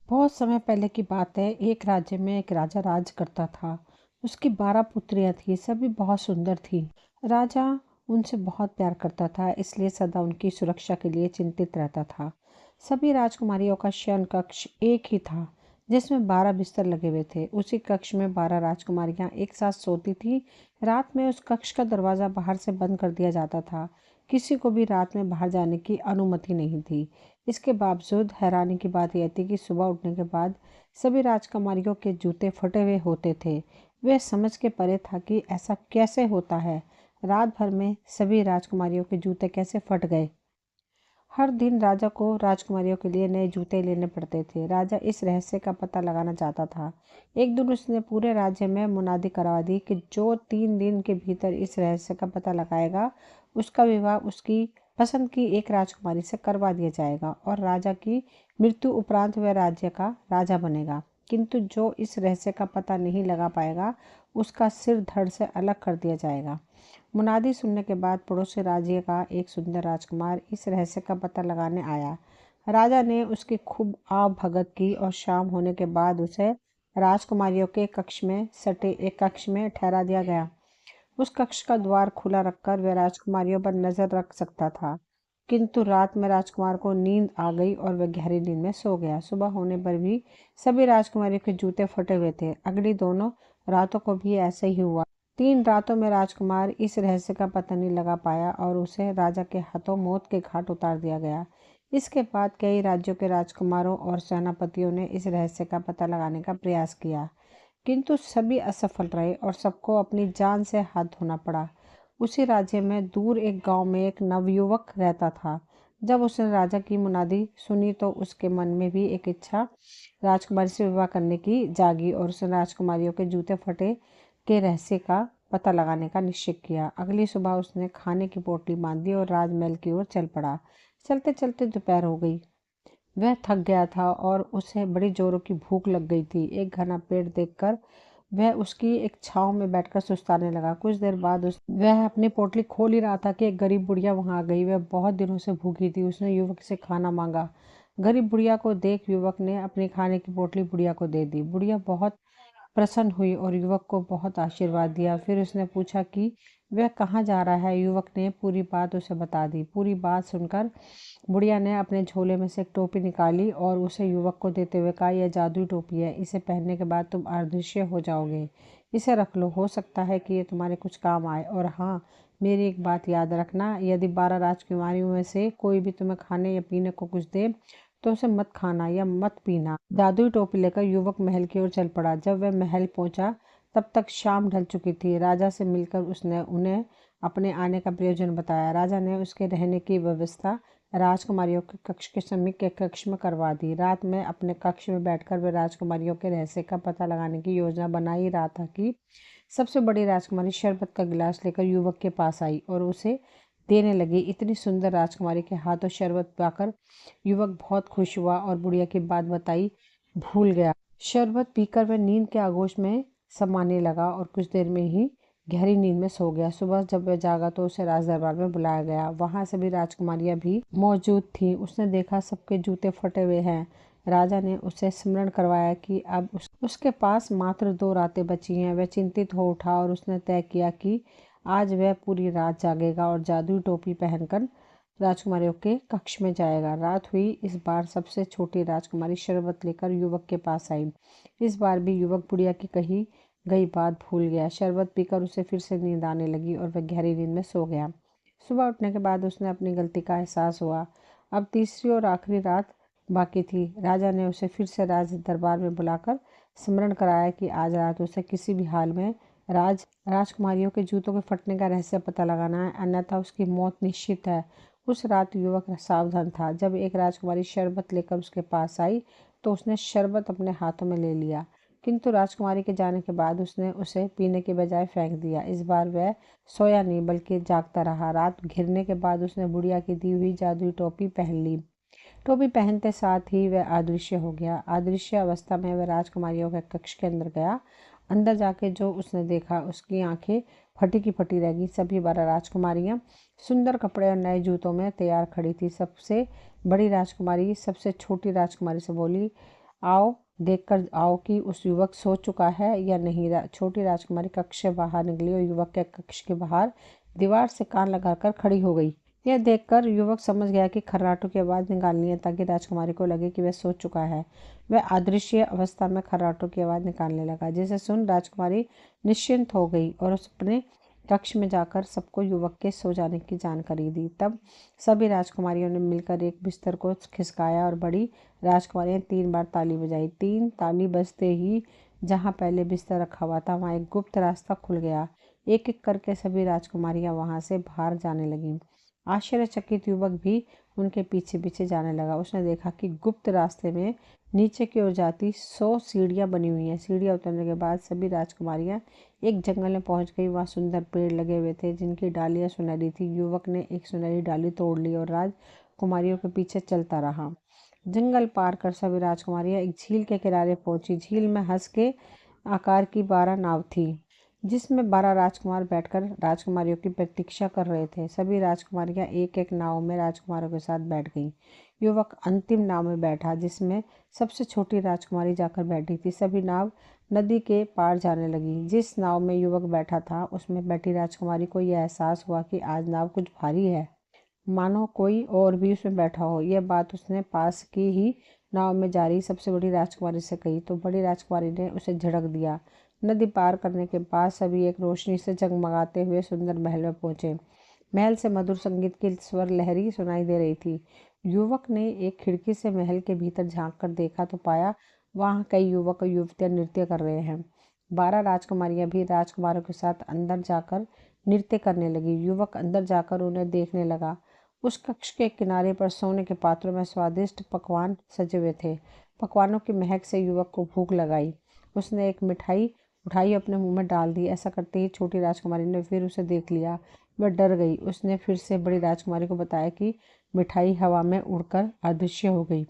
बहुत समय पहले की बात है। एक राज्य में एक राजा राज करता था। उसकी 12 पुत्रियां थी, सभी बहुत सुंदर थी। राजा उनसे बहुत प्यार करता था, इसलिए सदा उनकी सुरक्षा के लिए चिंतित रहता था। सभी राजकुमारियों का शयन कक्ष एक ही था, जिसमें 12 बिस्तर लगे हुए थे। उसी कक्ष में 12 राजकुमारियां एक साथ सोती थी। रात में उस कक्ष का दरवाजा बाहर से बंद कर दिया जाता था। किसी को भी रात में बाहर जाने की अनुमति नहीं थी। इसके बावजूद हैरानी की बात यह थी कि सुबह उठने के बाद सभी राजकुमारियों के जूते फटे हुए होते थे। वे समझ के परे था कि ऐसा कैसे होता है। रात भर में सभी राजकुमारियों के जूते कैसे फट गए। हर दिन राजा को राजकुमारियों के लिए नए जूते लेने पड़ते थे। राजा इस रहस्य का पता लगाना चाहता था। एक दिन उसने पूरे राज्य में मुनादी करवा दी कि जो 3 दिन के भीतर इस रहस्य का पता लगाएगा, उसका विवाह उसकी पसंद की एक राजकुमारी से करवा दिया जाएगा और राजा की मृत्यु उपरांत वह राज्य का राजा बनेगा। किंतु जो इस रहस्य का पता नहीं लगा पाएगा, उसका सिर धड़ से अलग कर दिया जाएगा। मुनादी सुनने के बाद पड़ोसी राज्य का एक सुंदर राजकुमार इस रहस्य का पता लगाने आया। राजा ने उसकी खूब आव भगत की और शाम होने के बाद उसे राजकुमारियों के कक्ष में सटे एक कक्ष में ठहरा दिया गया। उस कक्ष का द्वार खुला रखकर वह राजकुमारियों पर नजर रख सकता था। किंतु रात में राजकुमार को नींद आ गई और वह गहरी नींद में सो गया। सुबह होने पर भी सभी राजकुमारियों के जूते फटे हुए थे। अगली दोनों रातों को भी ऐसे ही हुआ। 3 रातों में राजकुमार इस रहस्य का पता नहीं लगा पाया और उसे राजा के हाथों मौत के घाट उतार दिया गया। इसके बाद कई राज्यों के राजकुमारों और सेनापतियों ने इस रहस्य का पता लगाने का प्रयास किया, किंतु सभी असफल रहे और सबको अपनी जान से हाथ धोना पड़ा। उसी राज्य में दूर एक गांव में एक नवयुवक रहता था। जब उसने राजा की मुनादी सुनी तो उसके मन में भी एक इच्छा राजकुमारी से विवाह करने की जागी और उसने राजकुमारियों के जूते फटे के रहस्य का पता लगाने का निश्चय किया। अगली सुबह उसने खाने की पोटली बांधी और राजमहल की ओर चल पड़ा। चलते चलते दोपहर हो गई। वह थक गया था और उसे बड़ी जोरों की भूख लग गई थी। एक घना पेड़ देखकर वह उसकी एक छांव में बैठकर सुस्ताने लगा। कुछ देर बाद वह अपनी पोटली खोल ही रहा था कि एक गरीब बुढ़िया वहां आ गई। वह बहुत दिनों से भूखी थी। उसने युवक से खाना मांगा। गरीब बुढ़िया को देख युवक ने अपनी खाने की पोटली बुढ़िया को दे दी। बुढ़िया बहुत प्रसन्न हुई और युवक को बहुत आशीर्वाद दिया। फिर उसने पूछा कि वह कहाँ जा रहा है। युवक ने पूरी बात उसे बता दी। पूरी बात सुनकर बुढ़िया ने अपने झोले में से एक टोपी निकाली और उसे युवक को देते हुए कहा, यह जादुई टोपी है। इसे पहनने के बाद तुम अदृश्य हो जाओगे। इसे रख लो, हो सकता है कि ये तुम्हारे कुछ काम आए। और हाँ, मेरी एक बात याद रखना, यदि 12 राजकुमारियों में से कोई भी तुम्हें खाने या पीने को कुछ दे तो उसे मत खाना या मत पीना। जादुई टोपी लेकर युवक महल की ओर चल पड़ा। जब वह महल पहुंचा तब तक शाम ढल चुकी थी। राजा से मिलकर उसने उन्हें अपने आने का प्रयोजन बताया। राजा ने उसके रहने की व्यवस्था राजकुमारियों के कक्ष के समीप के कक्ष में करवा दी। रात में अपने कक्ष में बैठकर वह राजकुमारियों के रहस्य का पता लगाने की योजना बना ही रहा था कि सबसे बड़ी राजकुमारी शरबत का गिलास लेकर युवक के पास आई और उसे देने लगी। इतनी सुंदर राजकुमारी के हाथों शरबत पाकर युवक बहुत खुश हुआ और बुढ़िया की बात बताई भूल गया। शरबत पीकर वह नींद के आगोश में समाने लगा और कुछ देर में ही गहरी नींद में सो गया। सुबह जब वह जागा तो उसे राज दरबार में बुलाया गया। वहां सभी राजकुमारियां भी मौजूद थीं। उसने देखा सबके जूते फटे हुए हैं। राजा ने उसे स्मरण करवाया कि अब उसके पास मात्र 2 रातें बची हैं। वह चिंतित हो उठा और उसने तय किया कि आज वह पूरी रात जागेगा और जादुई टोपी पहनकर राजकुमारियों के कक्ष में जाएगा। रात हुई। इस बार सबसे छोटी राजकुमारी शरबत लेकर युवक के पास आई। इस बार भी युवक बुढ़िया की कही गई बात भूल गया। शरबत पीकर उसे फिर से नींद आने लगी और वह गहरी नींद में सो गया। सुबह उठने के बाद उसने अपनी गलती का एहसास हुआ। अब तीसरी और आखिरी रात बाकी थी। राजा ने उसे फिर से राज दरबार में बुलाकर स्मरण कराया कि आज रात उसे किसी भी हाल में राजकुमारियों के जूतों के फटने का रहस्य पता लगाना है, अन्यथा उसकी मौत निश्चित है। उस रात युवक सावधान था। जब एक राजकुमारी शरबत लेकर उसके पास आई तो उसने शरबत अपने हाथों में ले लिया, किंतु राजकुमारी के जाने के बाद उसने उसे पीने के बजाय फेंक दिया। इस बार वह सोया नहीं बल्कि जागता रहा। रात घिरने के बाद उसने बुढ़िया की दी हुई जादुई टोपी पहन ली। टोपी पहनते साथ ही वह अदृश्य हो गया। अदृश्य अवस्था में वह राजकुमारियों के कक्ष के अंदर गया। अंदर जाके जो उसने देखा, उसकी आंखें फटी की फटी रह गई। सभी 12 राजकुमारियां सुंदर कपड़े और नए जूतों में तैयार खड़ी थी। सबसे बड़ी राजकुमारी सबसे छोटी राजकुमारी से बोली, आओ देखकर आओ कि उस युवक सो चुका है या नहीं। छोटी राजकुमारी कक्ष से बाहर निकली और युवक के कक्ष के बाहर दीवार से कान लगाकर खड़ी हो गई। यह देखकर युवक समझ गया कि खर्राटों की आवाज़ निकालनी है ताकि राजकुमारी को लगे कि वह सो चुका है। वह अदृश्य अवस्था में खर्राटों की आवाज़ निकालने लगा, जिसे सुन राजकुमारी निश्चिंत हो गई और उस अपने कक्ष में जाकर सबको युवक के सो जाने की जानकारी दी। तब सभी राजकुमारियों ने मिलकर एक बिस्तर को खिसकाया और बड़ी राजकुमारी ने 3 बार ताली बजाई। 3 ताली बजते ही जहाँ पहले बिस्तर रखा हुआ था वहाँ एक गुप्त रास्ता खुल गया। एक एक करके सभी राजकुमारियां वहां से बाहर जाने लगीं। आश्चर्यचकित युवक भी उनके पीछे पीछे जाने लगा। उसने देखा कि गुप्त रास्ते में नीचे की ओर जाती 100 सीढ़ियां बनी हुई हैं। सीढ़ियां उतरने के बाद सभी राजकुमारियां एक जंगल में पहुंच गई। वहां सुंदर पेड़ लगे हुए थे जिनकी डालियां सुनहरी थी। युवक ने एक सुनहरी डाली तोड़ ली और राजकुमारियों के पीछे चलता रहा। जंगल पार कर सभी राजकुमारियां एक झील के किनारे पहुंची। झील में हंस के आकार की 12 नाव थी, जिसमें 12 राजकुमार बैठकर राजकुमारियों की प्रतीक्षा कर रहे थे। सभी राजकुमारियां एक एक नाव में राजकुमारों के साथ बैठ गईं। युवक अंतिम नाव में बैठा, जिसमें सबसे छोटी राजकुमारी जाकर बैठी थी। सभी नाव नदी के पार जाने लगी। जिस नाव में युवक बैठा था उसमें बैठी राजकुमारी को यह एहसास हुआ कि आज नाव कुछ भारी है, मानो कोई और भी उसमें बैठा हो। यह बात उसने पास की ही नाव में जा रही सबसे बड़ी राजकुमारी से कही तो बड़ी राजकुमारी ने उसे झिड़क दिया। नदी पार करने के बाद सभी एक रोशनी से जगमगाते हुए सुंदर महल में पहुंचे। महल से मधुर संगीत की स्वर लहरी सुनाई दे रही थी। युवक ने एक खिड़की से महल के भीतर झांक कर देखा तो पाया वहां कई युवक और युवतियां नृत्य कर रहे हैं। 12 राजकुमारियां भी राजकुमारों के साथ अंदर जाकर नृत्य करने लगी। युवक अंदर जाकर उन्हें देखने लगा। उस कक्ष के किनारे पर सोने के पात्रों में स्वादिष्ट पकवान सजे हुए थे। पकवानों की महक से युवक को भूख लगाई। उसने एक मिठाई उठाई अपने मुंह में डाल दी। ऐसा करते ही छोटी राजकुमारी ने फिर उसे देख लिया। वह डर गई। उसने फिर से बड़ी राजकुमारी को बताया कि मिठाई हवा में उड़कर अदृश्य हो गई।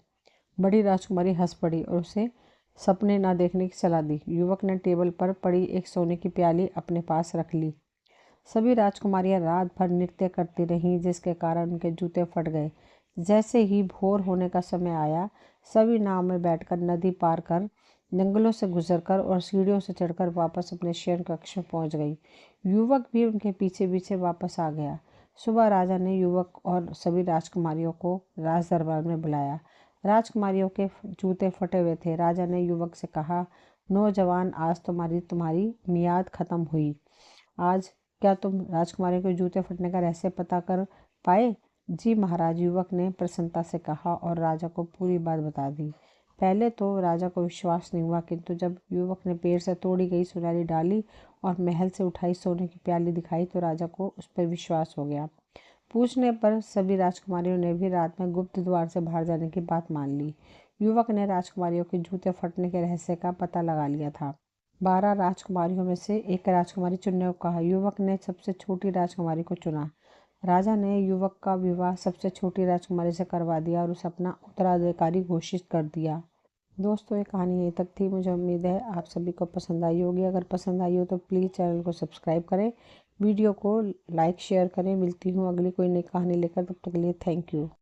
बड़ी राजकुमारी हंस पड़ी और उसे सपने न देखने की सलाह दी। युवक ने टेबल पर पड़ी एक सोने की प्याली अपने पास रख ली। सभी राजकुमारियां रात भर नृत्य करती रहीं, जिसके कारण उनके जूते फट गए। जैसे ही भोर होने का समय आया, सभी नाव में बैठकर नदी पार कर, जंगलों से गुजरकर और सीढ़ियों से चढ़कर वापस अपने शयन कक्ष में पहुंच गई। युवक भी उनके पीछे पीछे वापस आ गया। सुबह राजा ने युवक और सभी राजकुमारियों को राज दरबार में बुलाया। राजकुमारियों के जूते फटे हुए थे। राजा ने युवक से कहा, नौजवान, आज तुम्हारी मियाद खत्म हुई। आज क्या तुम राजकुमारी के जूते फटने का रहस्य पता कर पाए? जी महाराज, युवक ने प्रसन्नता से कहा और राजा को पूरी बात बता दी। पहले तो राजा को विश्वास नहीं हुआ, किंतु जब युवक ने पेड़ से तोड़ी गई सुनहरी डाली और महल से उठाई सोने की प्याली दिखाई तो राजा को उस पर विश्वास हो गया। पूछने पर सभी राजकुमारियों ने भी रात में गुप्त द्वार से बाहर जाने की बात मान ली। युवक ने राजकुमारियों के जूते फटने के रहस्य का पता लगा लिया था। 12 राजकुमारियों में से एक राजकुमारी चुनने को कहा। युवक ने सबसे छोटी राजकुमारी को चुना। राजा ने युवक का विवाह सबसे छोटी राजकुमारी से करवा दिया और उसे अपना उत्तराधिकारी घोषित कर दिया। दोस्तों, ये कहानी यहीं तक थी। मुझे उम्मीद है आप सभी को पसंद आई होगी। अगर पसंद आई हो तो प्लीज़ चैनल को सब्सक्राइब करें, वीडियो को लाइक शेयर करें। मिलती हूँ अगली कोई नई कहानी लेकर, तब तक के लिए थैंक यू।